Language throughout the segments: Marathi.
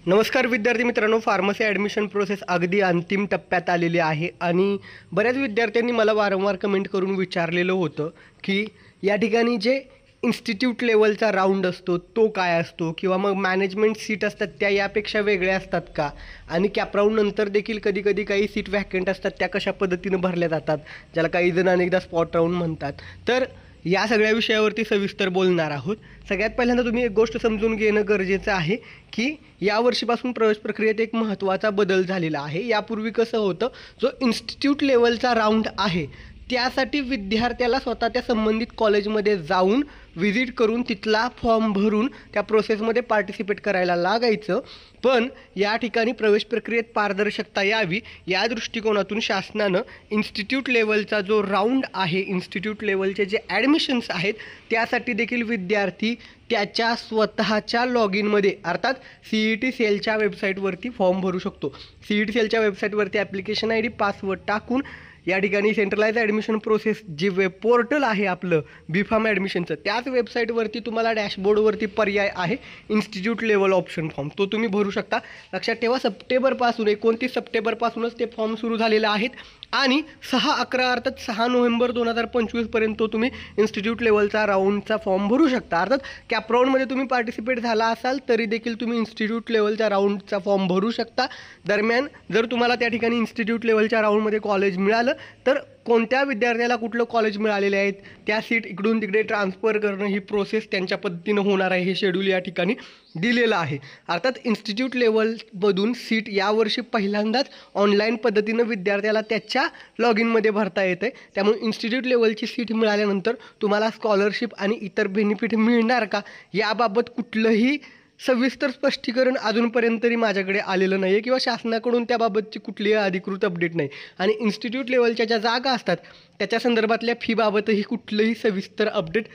नमस्कार विद्यार्थी मित्रांनो, फार्मसी ॲडमिशन प्रोसेस अगदी अंतिम टप्प्यात आलेली आहे आणि बऱ्याच विद्यार्थ्यांनी मला वारंवार कमेंट करून विचारलेलं होतं की या ठिकाणी जे इन्स्टिट्यूट लेवलचा राऊंड असतो तो काय असतो किंवा मग मॅनेजमेंट सीट असतात त्या यापेक्षा वेगळ्या असतात का, आणि कॅपराऊंड नंतर देखील कधी कधी काही सीट व्हॅकंट असतात त्या कशा पद्धतीनं भरल्या जातात, ज्याला काही जण अनेकदा स्पॉट राऊंड म्हणतात. तर या सगळ्या विषयावरती सविस्तर बोलणार आहोत. सगळ्यात पहिल्यांदा तुम्ही एक गोष्ट समजून घेणं गरजेचं आहे की यावर्षीपासून प्रवेश प्रक्रियेत एक महत्त्वाचा बदल झालेला आहे. यापूर्वी कसं होतं, जो इन्स्टिट्यूट लेवलचा राऊंड आहे त्यासाठी विद्यार्थ्याला स्वतः त्या संबंधित कॉलेजमध्ये जाऊन व्हिजिट करून तिथला फॉर्म भरून त्या प्रोसेसमध्ये पार्टिसिपेट करायला लागायचं. पण या ठिकाणी प्रवेश प्रक्रियेत पारदर्शकता यावी या दृष्टिकोनातून शासनानं इन्स्टिट्यूट लेवलचा जो राऊंड आहे, इन्स्टिट्यूट लेवलचे जे ॲडमिशन्स आहेत त्यासाठी देखील विद्यार्थी त्याच्या स्वतःच्या लॉग इनमध्ये अर्थात CET सेलच्या वेबसाईटवरती फॉर्म भरू शकतो. CET सेलच्या वेबसाईटवरती ॲप्लिकेशन ID पासवर्ड टाकून या ठिकाणी सेंट्रलाइज ॲडमिशन प्रोसेस जे वेब पोर्टल आहे आपलं B.Pharm ॲडमिशनचं, त्याच वेबसाईटवरती तुम्हाला डॅशबोर्डवरती पर्याय आहे इन्स्टिट्यूट लेवल ऑप्शन फॉर्म, तो तुम्ही भरू शकता. लक्षात ठेवा, 29 सप्टेंबरपासूनच ते फॉर्म सुरू झालेले आहेत आणि 6/11 अर्थात 6 नोव्हेंबर 2025 पर्यंत तुम्ही इन्स्टिट्यूट लेवलचा राऊंडचा फॉर्म भरू शकता. अर्थात कॅपराऊंडमध्ये तुम्ही पार्टिसिपेट झाला असाल तरी देखील तुम्ही इन्स्टिट्यूट लेवलच्या राऊंडचा फॉर्म भरू शकता. दरम्यान जर तुम्हाला त्या ठिकाणी इन्स्टिट्यूट लेवलच्या राऊंडमध्ये कॉलेज मिळालं तर कोणत्या विद्यार्थ्याला कुठलं कॉलेज मिळालेले आहेत त्या सीट इकडून तिकडे ट्रान्सफर करणं ही प्रोसेस त्यांच्या पद्धतीनं होणार आहे. हे शेड्यूल या ठिकाणी दिलेलं आहे. अर्थात इन्स्टिट्यूट लेवलमधून सीट यावर्षी पहिल्यांदाच ऑनलाईन पद्धतीनं विद्यार्थ्याला त्याच्या लॉग इनमध्ये भरता येते. त्यामुळे इन्स्टिट्यूट लेवलची सीट मिळाल्यानंतर तुम्हाला स्कॉलरशिप आणि इतर बेनिफिट मिळणार का याबाबत कुठलंही सविस्तर स्पष्टीकरण अजूनपर्यंत तरी माझ्याकडे आलेलं नाही आहे किंवा शासनाकडून त्याबाबतची कुठलीही अधिकृत अपडेट नाही. आणि इन्स्टिट्यूट लेवलच्या ज्या जागा असतात त्याच्या संदर्भातल्या फीबाबतही कुठलंही सविस्तर अपडेट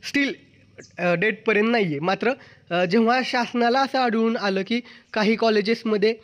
स्टील डेटपर्यंत नाही आहे. मात्र जेव्हा शासनाला असं आढळून आलं की काही कॉलेजेसमध्ये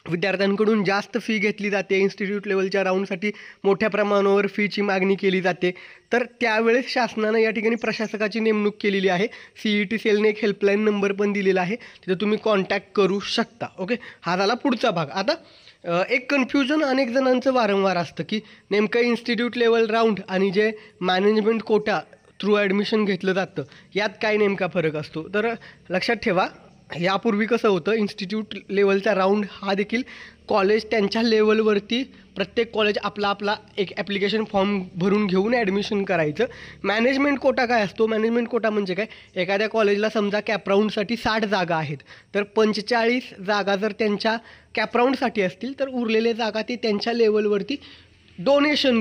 विद्यार्थ्यांकडून जास्त फी घेतली जाते, इन्स्टिट्यूट लेवलच्या राऊंडसाठी मोठ्या प्रमाणावर फीची मागणी केली जाते, तर त्यावेळेस शासनानं या ठिकाणी प्रशासकाची नेमणूक केलेली आहे. CET सेलने एक हेल्पलाईन नंबर पण दिलेला आहे, तिथं तुम्ही कॉन्टॅक्ट करू शकता. ओके, हा झाला पुढचा भाग. आता एक कन्फ्युजन अनेक जणांचं वारंवार असतं की नेमकं इन्स्टिट्यूट लेवल राऊंड आणि जे मॅनेजमेंट कोटा थ्रू ॲडमिशन घेतलं जातं यात काय नेमका फरक असतो. तर लक्षात ठेवा, यापूर्वी कसं होतं, इन्स्टिट्यूट लेवलचा राऊंड हा देखील कॉलेज त्यांच्या लेवलवरती प्रत्येक कॉलेज आपला एक ॲप्लिकेशन फॉर्म भरून घेऊन ॲडमिशन करायचं. मॅनेजमेंट कोटा काय असतो, मॅनेजमेंट कोटा म्हणजे काय, एखाद्या कॉलेजला समजा कॅपराऊंडसाठी 60 जागा आहेत तर 45 जागा जर त्यांच्या कॅपराऊंडसाठी असतील तर उरलेल्या जागा ते त्यांच्या लेवलवरती डोनेशन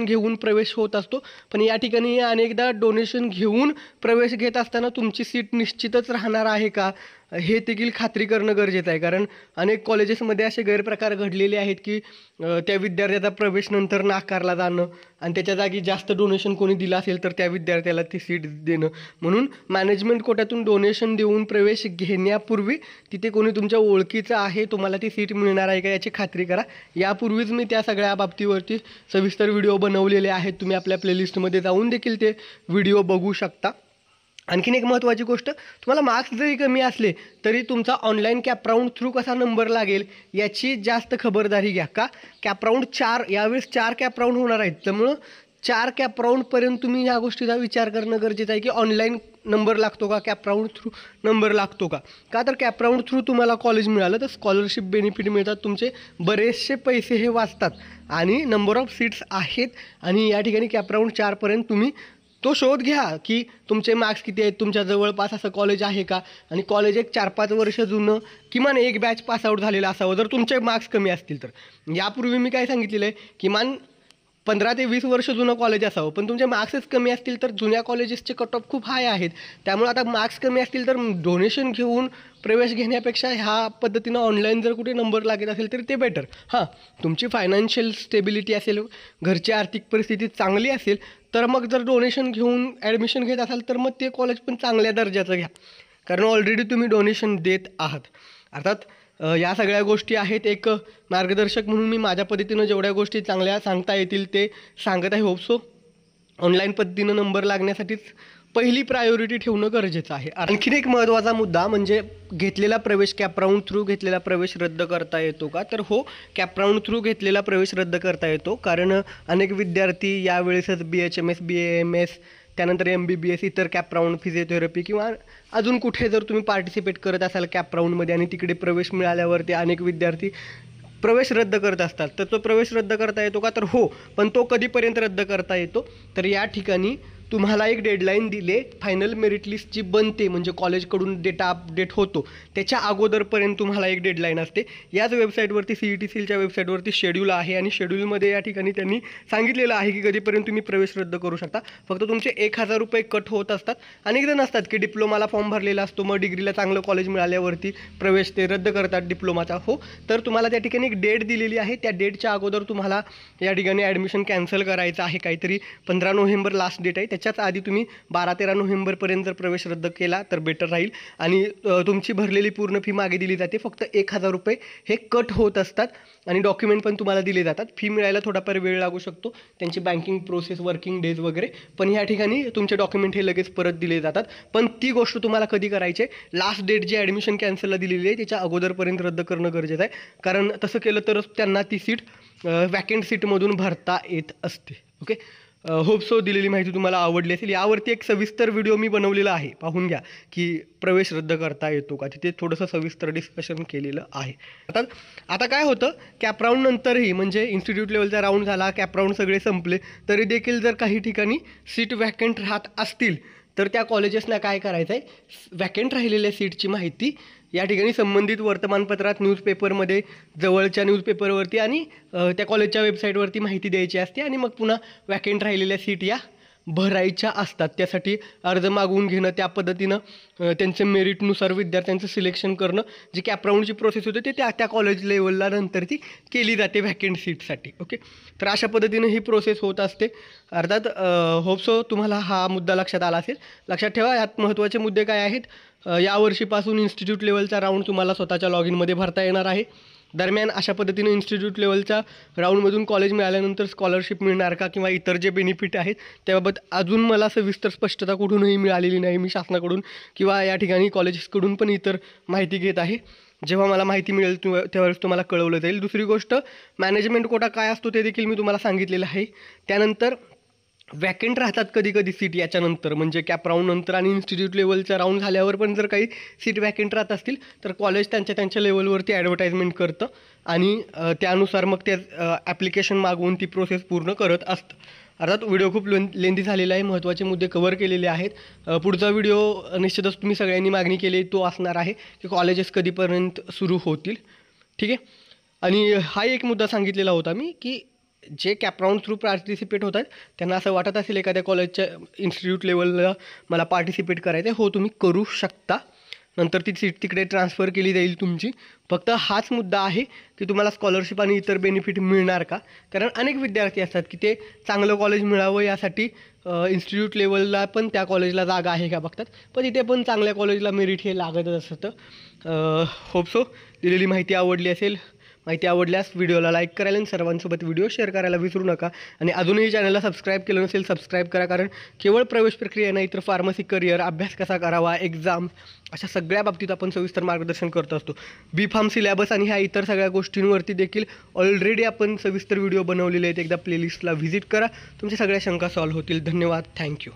घेऊन प्रवेश होत असतो. पण या ठिकाणी अनेकदा डोनेशन घेऊन प्रवेश घेत असताना तुमची सीट निश्चितच राहणार आहे का हे देखील खात्री करणं गरजेचं आहे. कारण अनेक कॉलेजेसमध्ये असे गैरप्रकार घडलेले आहेत की त्या विद्यार्थ्याचा प्रवेश नंतर नाकारला जाणं आणि त्याच्या जागी जास्त डोनेशन कोणी दिलं असेल तर त्या विद्यार्थ्याला ती सीट देणं. म्हणून मॅनेजमेंट कोट्यातून डोनेशन देऊन प्रवेश घेण्यापूर्वी तिथे कोणी तुमच्या ओळखीचं आहे, तुम्हाला ती सीट मिळणार आहे का याची खात्री करा. यापूर्वीच मी त्या सगळ्या बाबतीवरती सविस्तर व्हिडिओ बनवलेले आहेत, तुम्ही आपल्या प्लेलिस्टमध्ये जाऊन देखील ते व्हिडिओ बघू शकता. आणखीन एक महत्त्वाची गोष्ट, तुम्हाला मार्क्स जरी कमी असले तरी तुमचा ऑनलाईन कॅपराऊंड थ्रू कसा नंबर लागेल याची जास्त खबरदारी घ्या. का, कॅपराऊंड 4 यावेळेस 4 कॅपराऊंड होणार आहेत, त्यामुळं 4 कॅपराऊंडपर्यंत तुम्ही ह्या गोष्टीचा विचार करणं गरजेचं आहे की ऑनलाईन नंबर लागतो का, कॅपराऊंड थ्रू नंबर लागतो का. का तर कॅपराऊंड थ्रू तुम्हाला कॉलेज मिळालं तर स्कॉलरशिप बेनिफिट मिळतात, तुमचे बरेचसे पैसे हे वाचतात आणि नंबर ऑफ सीट्स आहेत. आणि या ठिकाणी कॅपराऊंड 4पर्यंत तुम्ही तो शोध घ्या की तुमचे मार्क्स किती आहेत, तुमच्या जवळपास असं कॉलेज आहे का, आणि कॉलेज एक 4-5 वर्ष जुनं किमान एक बॅच पासआउट झालेला असावं जर तुमचे मार्क्स कमी असतील तर. यापूर्वी मी काय सांगितलेलं आहे, किमान 15 ते 20 वर्ष जुनं कॉलेज असावं, पण तुमचे मार्क्सच कमी असतील तर जुन्या कॉलेजेसचे कट ऑफ खूप हाय आहेत. त्यामुळे आता मार्क्स कमी असतील तर डोनेशन घेऊन प्रवेश घेण्यापेक्षा ह्या पद्धतीनं ऑनलाईन जर कुठे नंबर लागत असेल तर ते बेटर. हां, तुमची फायनान्शियल स्टेबिलिटी असेल, घरची आर्थिक परिस्थिती चांगली असेल तर मग जर डोनेशन घेऊन ॲडमिशन घेत असाल तर मग ते कॉलेज पण चांगल्या दर्जाचं घ्या, कारण ऑलरेडी तुम्ही डोनेशन देत आहात. अर्थात या सगळ्या गोष्टी आहेत, एक मार्गदर्शक म्हणून मी माझ्या पद्धतीनं जेवढ्या गोष्टी चांगल्या सांगता येतील ते सांगत आहे. होप सो ऑनलाईन पद्धतीनं नंबर लागण्यासाठीच पहिली प्रायोरिटी ठेवणं गरजेचं आहे. आणखीन एक महत्त्वाचा मुद्दा म्हणजे घेतलेला प्रवेश कॅपराऊंड थ्रू घेतलेला प्रवेश रद्द करता येतो का? तर हो, कॅपराऊंड थ्रू घेतलेला प्रवेश रद्द करता येतो. कारण अनेक विद्यार्थी यावेळेसच BHMS, BAMS, त्यानंतर MBBS, इतर कॅपराऊंड, फिजिओथेरपी किंवा अजून कुठे जर तुम्ही पार्टिसिपेट करत असाल कॅपराऊंडमध्ये आणि तिकडे प्रवेश मिळाल्यावरती अनेक विद्यार्थी प्रवेश रद्द करत असतात. तर तो प्रवेश रद्द करता येतो का? तर हो, पण तो कधीपर्यंत रद्द करता येतो? तर या ठिकाणी तुम्हाला एक डेडलाईन दिले, फायनल मेरिट लिस्ट जी बनते म्हणजे कॉलेजकडून डेटा अपडेट होतो त्याच्या अगोदरपर्यंत तुम्हाला एक डेडलाईन असते. याच वेबसाईटवरती CET-CELच्या वेबसाईटवरती शेड्यूल आहे आणि शेड्यूलमध्ये या ठिकाणी त्यांनी सांगितलेलं आहे की कधीपर्यंत तुम्ही प्रवेश रद्द करू शकता. फक्त तुमचे 1000 रुपये कट होत असतात. अनेक जण असतात की डिप्लोमाला फॉर्म भरलेला असतो, मग डिग्रीला चांगलं कॉलेज मिळाल्यावरती प्रवेश ते रद्द करतात डिप्लोमाचा. हो, तर तुम्हाला त्या ठिकाणी एक डेट दिलेली आहे. त्या डेटच्या अगोदर तुम्हाला या ठिकाणी ॲडमिशन कॅन्सल करायचं आहे. काहीतरी 15 नोव्हेंबर लास्ट डेट आहे. त्याच्याच आधी तुम्ही 12-13 नोव्हेंबरपर्यंत जर प्रवेश रद्द केला तर बेटर राहील. आणि तुमची भरलेली पूर्ण फी मागे दिली जाते. फक्त 1000 रुपये हे कट होत असतात आणि डॉक्युमेंट पण तुम्हाला दिले जातात. फी मिळायला थोडाफार वेळ लागू शकतो, त्यांची बँकिंग प्रोसेस, वर्किंग डेज वगैरे, पण या ठिकाणी तुमचे डॉक्युमेंट हे लगेच परत दिले जातात. पण ती गोष्ट तुम्हाला कधी करायची आहे? लास्ट डेट जी ॲडमिशन कॅन्सलला दिलेली आहे त्याच्या अगोदरपर्यंत रद्द करणं गरजेचं आहे. कारण तसं केलं तरच त्यांना ती सीट वॅकंट सीटमधून भरता येत असते. ओके, होप सो दिलेली माहिती तुम्हाला आवडली असेल. यावरती एक सविस्तर व्हिडिओ मी बनवलेला आहे, पाहून घ्या की प्रवेश रद्द करता येतो का. तिथे थोडंसं सविस्तर डिस्कशन केलेलं आहे. आता काय होतं, कॅपराऊंड नंतरही म्हणजे इन्स्टिट्यूट लेवलचा राऊंड झाला, कॅपराऊंड सगळे संपले, तरी देखील जर काही ठिकाणी सीट वॅकंट राहत असतील तर त्या कॉलेजेसला काय करायचं आहे, वॅकंट राहिलेल्या सीटची माहिती या ठिकाणी संबंधित वर्तमानपत्रात, न्यूजपेपरमध्ये, जवळच्या न्यूजपेपरवरती आणि त्या कॉलेजच्या वेबसाईटवरती माहिती द्यायची असते आणि मग पुन्हा वॅकंट राहिलेल्या सीट या भरायच्या असतात. त्यासाठी अर्ज मागवून घेणं, त्या पद्धतीनं त्यांच्या मेरिटनुसार विद्यार्थ्यांचं सिलेक्शन करणं, जी कॅपराऊंडची प्रोसेस होते ते त्या कॉलेज लेवलला नंतर ती केली जाते वॅकंट सीटसाठी. ओके, तर अशा पद्धतीनं ही प्रोसेस होत असते. अर्थात होप सो तुम्हाला हा मुद्दा लक्षात आला असेल. लक्षात ठेवा, यात महत्त्वाचे मुद्दे काय आहेत. यावर्षीपासून इन्स्टिट्यूट लेवलचा राऊंड तुम्हाला स्वतःच्या लॉगिनमध्ये भरता येणार आहे. दरम्यान अशा पद्धतीने इन्स्टिट्यूट लेवलच्या राऊंडमधून कॉलेज मिळाल्यानंतर स्कॉलरशिप मिळणार का किंवा इतर जे बेनिफिट आहेत त्याबाबत अजून मला सविस्तर स्पष्टता कुठूनही मिळालेली नाही. मी शासनाकडून किंवा या ठिकाणी कॉलेजेसकडून पण इतर माहिती घेत आहे. जेव्हा मला माहिती मिळेल त्यावेळेस तुम्हाला कळवलं जाईल. दुसरी गोष्ट, मॅनेजमेंट कोटा काय असतो ते देखील मी तुम्हाला सांगितलेलं आहे. त्यानंतर वॅकंट राहतात कधी कधी सीट याच्यानंतर, म्हणजे कॅप राऊंड नंतर आणि इन्स्टिट्यूट लेवलचा राऊंड झाल्यावर पण जर काही सीट वॅकंट राहत असतील तर कॉलेज त्यांच्या लेवलवरती ॲडव्हर्टाइजमेंट करतं आणि त्यानुसार मग ते ॲप्लिकेशन मागवून ती प्रोसेस पूर्ण करत असतं. अर्थात व्हिडिओ खूप लेंदी झालेला आहे, महत्त्वाचे मुद्दे कव्हर केलेले आहेत. पुढचा व्हिडिओ निश्चितच तुम्ही सगळ्यांनी मागणी केली तो असणार आहे की कॉलेजेस कधीपर्यंत सुरू होतील. ठीक आहे, आणि हा एक मुद्दा सांगितलेला होता मी की जे कॅपराऊंड थ्रू पार्टिसिपेट होतात त्यांना असं वाटत असेल एखाद्या कॉलेजच्या इन्स्टिट्यूट लेवलला मला पार्टिसिपेट करायचं आहे, हो तुम्ही करू शकता. नंतर ती सीट तिकडे ट्रान्सफर केली जाईल तुमची. फक्त हाच मुद्दा आहे की तुम्हाला स्कॉलरशिप आणि इतर बेनिफिट मिळणार का. कारण अनेक विद्यार्थी असतात की ते चांगलं कॉलेज मिळावं यासाठी इन्स्टिट्यूट लेवलला पण त्या कॉलेजला जागा आहे का बघतात, पण इथे पण चांगल्या कॉलेजला मेरिट हे लागतच असतं. होप सो दिलेली माहिती आवडली असेल. माहिती आवडल्यास व्हिडिओला लाईक करायला आणि सर्वांसोबत व्हिडिओ शेअर करायला विसरू नका. आणि अजूनही चॅनलला सबस्क्राईब केलं नसेल सबस्क्राईब करा, कारण केवळ प्रवेश प्रक्रिया नाही तर फार्मसी करिअर, अभ्यास कसा करावा, एक्झाम, अशा सगळ्या बाबतीत आपण सविस्तर मार्गदर्शन करत असतो. B.Pharm सिलेबस आणि ह्या इतर सगळ्या गोष्टींवरती देखील ऑलरेडी आपण सविस्तर व्हिडिओ बनवलेले आहेत. एकदा प्लेलिस्टला व्हिजिट करा, तुमच्या सगळ्या शंका सॉल्व्ह होतील. धन्यवाद, थँक्यू.